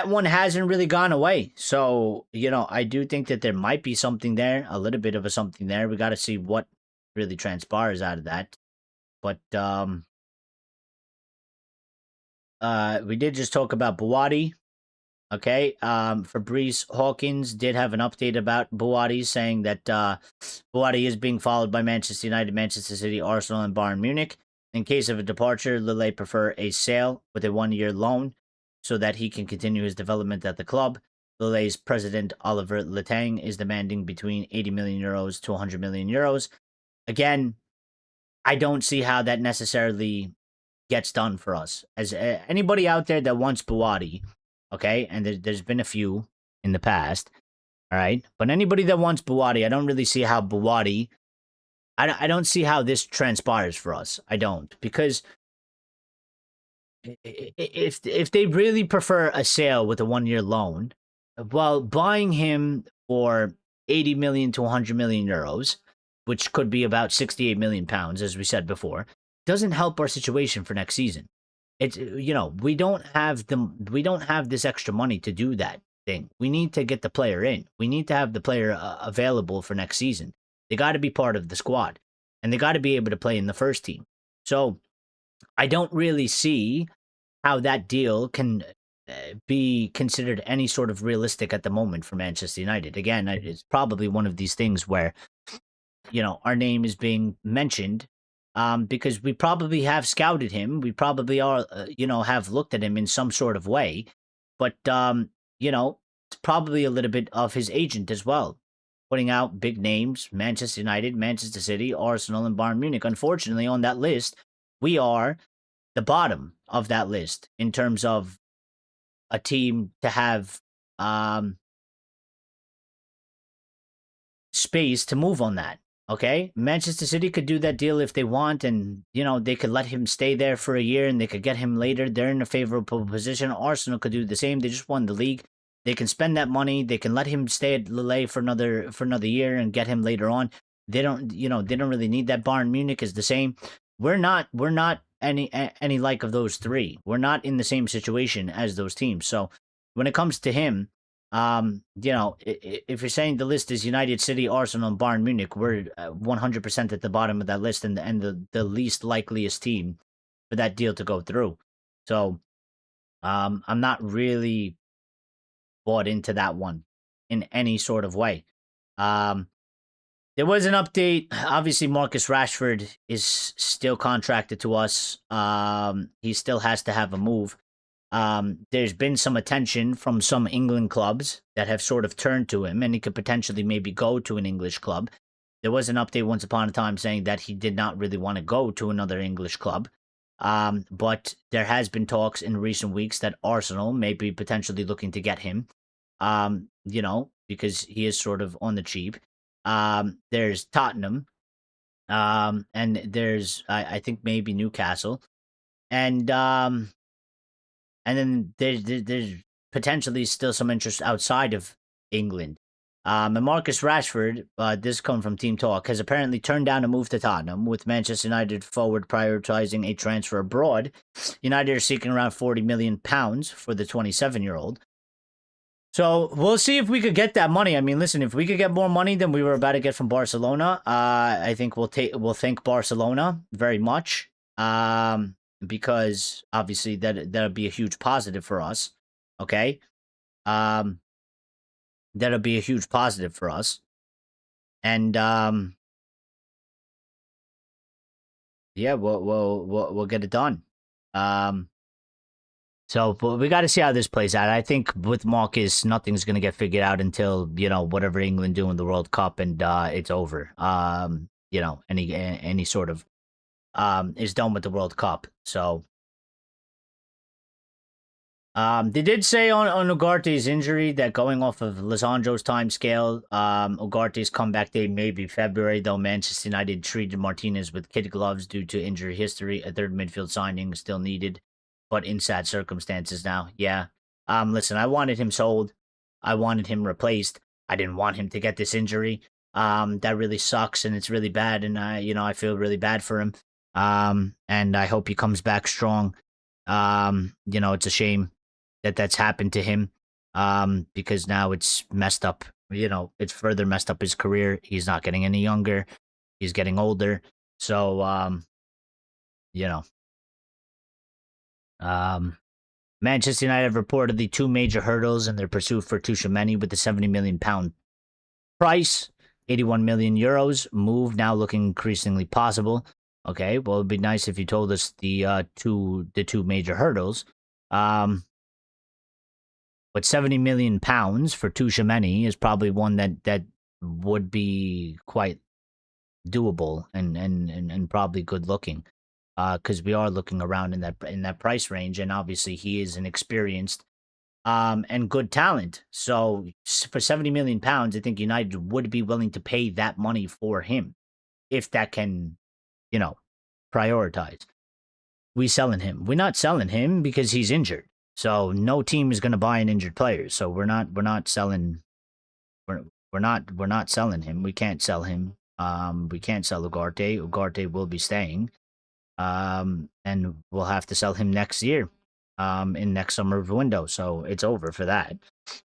one hasn't really gone away. So, I do think that there might be something there, a little bit of a something there. We got to see what really transpires out of that. But we did just talk about Buwadi. Okay. Fabrice Hawkins did have an update about Buwadi, saying that Buwadi is being followed by Manchester United, Manchester City, Arsenal, and Bayern Munich. In case of a departure, Lille prefer a sale with a 1-year loan so that he can continue his development at the club. Lille's president Oliver Letang is demanding between 80 million euros to 100 million euros. Again, I don't see how that necessarily gets done for us. As anybody out there that wants Buwadi, okay, and there's been a few in the past, all right, but anybody that wants Buwadi, I don't really see how Buwadi. I don't see how this transpires for us. I don't, because if they really prefer a sale with a 1-year loan, well, buying him for 80 million to 100 million euros, which could be about 68 million pounds, as we said before, doesn't help our situation for next season. It's, we don't have this extra money to do that thing. We need to get the player in. We need to have the player available for next season. They got to be part of the squad, and they got to be able to play in the first team. So I don't really see how that deal can be considered any sort of realistic at the moment for Manchester United. Again, it's probably one of these things where, our name is being mentioned because we probably have scouted him. We probably are, have looked at him in some sort of way. But, it's probably a little bit of his agent as well, putting out big names: Manchester United, Manchester City, Arsenal, and Bayern Munich. Unfortunately, on that list, we are the bottom of that list in terms of a team to have space to move on that. Okay, Manchester City could do that deal if they want, and they could let him stay there for a year, and they could get him later. They're in a favorable position. Arsenal could do the same. They just won the league. They can spend that money. They can let him stay at Lille for another year and get him later on. They don't, they don't really need that. Bayern Munich is the same. We're not any like of those three. We're not in the same situation as those teams. So when it comes to him, if you're saying the list is United, City, Arsenal, and Bayern Munich, we're 100% at the bottom of that list, and the least likeliest team for that deal to go through. So I'm not really bought into that one in any sort of way. There was an update. Obviously, Marcus Rashford is still contracted to us. He still has to have a move. There's been some attention from some England clubs that have sort of turned to him, and he could potentially maybe go to an English club. There was an update once upon a time saying that he did not really want to go to another English club. But there has been talks in recent weeks that Arsenal may be potentially looking to get him, because he is sort of on the cheap. There's Tottenham, and there's, I think, maybe Newcastle. And then there's potentially still some interest outside of England. And Marcus Rashford, this come from Team Talk, has apparently turned down a move to Tottenham, with Manchester United forward prioritizing a transfer abroad. United are seeking around £40 million for the 27-year-old. So we'll see if we could get that money. I mean, listen, if we could get more money than we were about to get from Barcelona, I think we'll thank Barcelona very much. Because obviously that'll be a huge positive for us. Okay, that'll be a huge positive for us, and yeah, we'll get it done. So we got to see how this plays out. I think with Marcus, nothing's gonna get figured out until whatever England do in the World Cup, and it's over. Any sort of is done with the World Cup. So they did say on Ugarte's injury that, going off of Lisandro's timescale, Ugarte's comeback date may be February, though Manchester United treated Martinez with kid gloves due to injury history. A third midfield signing is still needed, but in sad circumstances now. Yeah. Listen, I wanted him sold. I wanted him replaced. I didn't want him to get this injury. That really sucks, and it's really bad, and I feel really bad for him. And I hope he comes back strong. It's a shame that that's happened to him, because now it's messed up. It's further messed up his career. He's not getting any younger. He's getting older. So, Manchester United have reportedly two major hurdles in their pursuit for Tchouaméni, with the £70 million price, 81 million euros move now looking increasingly possible. Okay, well, it'd be nice if you told us the two major hurdles. But £70 million for Tchouaméni is probably one that would be quite doable and probably good looking, because we are looking around in that price range, and obviously he is an experienced and good talent. So for £70 million, I think United would be willing to pay that money for him if that can, prioritize. We selling him. We're not selling him because he's injured. So no team is going to buy an injured player. So we're not selling. We're not selling him. We can't sell him. We can't sell Ugarte. Ugarte will be staying. And we'll have to sell him next year. In next summer window. So it's over for that.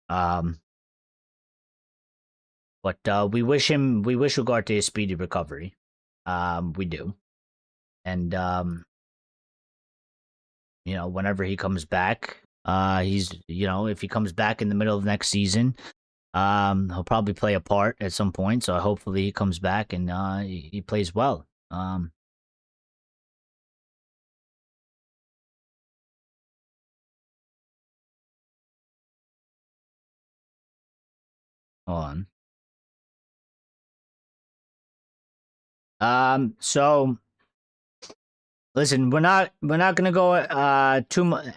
But we wish Ugarte a speedy recovery. We do. And whenever he comes back, he's if he comes back in the middle of next season, he'll probably play a part at some point. So hopefully he comes back and he plays well. Hold on. So listen, we're not gonna go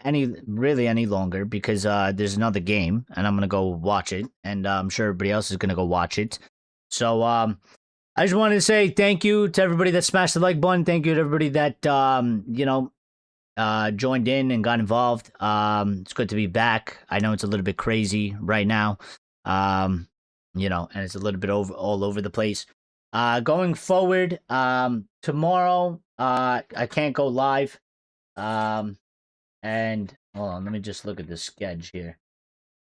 any longer because there's another game and I'm gonna go watch it, and I'm sure everybody else is gonna go watch it. So I just wanted to say thank you to everybody that smashed the like button. Thank you to everybody that joined in and got involved. It's good to be back. I know it's a little bit crazy right now. And it's a little bit all over the place. Going forward, tomorrow, I can't go live. And hold on, let me just look at the schedule here.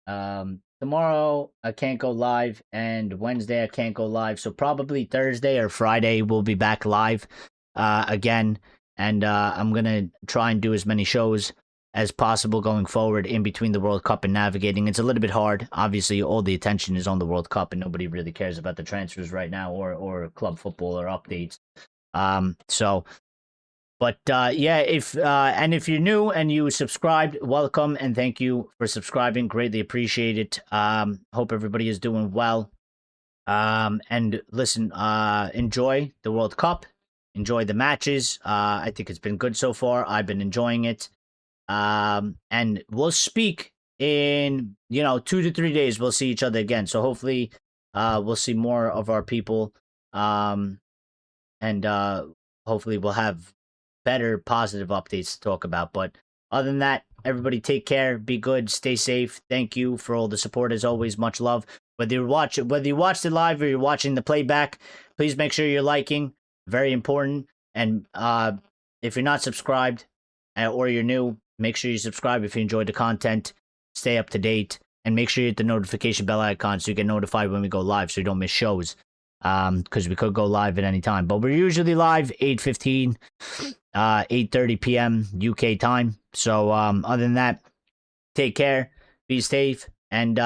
Tomorrow I can't go live, and Wednesday I can't go live. So probably Thursday or Friday we'll be back live, again. And I'm gonna try and do as many shows as possible going forward in between the World Cup and navigating. It's a little bit hard. Obviously, all the attention is on the World Cup, and nobody really cares about the transfers right now or club football or updates. Yeah, if you're new and you subscribed, welcome and thank you for subscribing. Greatly appreciate it. Hope everybody is doing well. And listen, enjoy the World Cup. Enjoy the matches. I think it's been good so far. I've been enjoying it. And we'll speak in 2 to 3 days. We'll see each other again. So hopefully we'll see more of our people. And hopefully we'll have better positive updates to talk about. But other than that, everybody take care, be good, stay safe. Thank you for all the support as always. Much love. Whether you watched it live or you're watching the playback, please make sure you're liking. Very important. And if you're not subscribed or you're new, make sure you subscribe if you enjoyed the content. Stay up to date, and make sure you hit the notification bell icon so you get notified when we go live, so you don't miss shows. Because we could go live at any time, but we're usually live 8:15, 8:30 p.m. UK time. So other than that, take care, be safe, and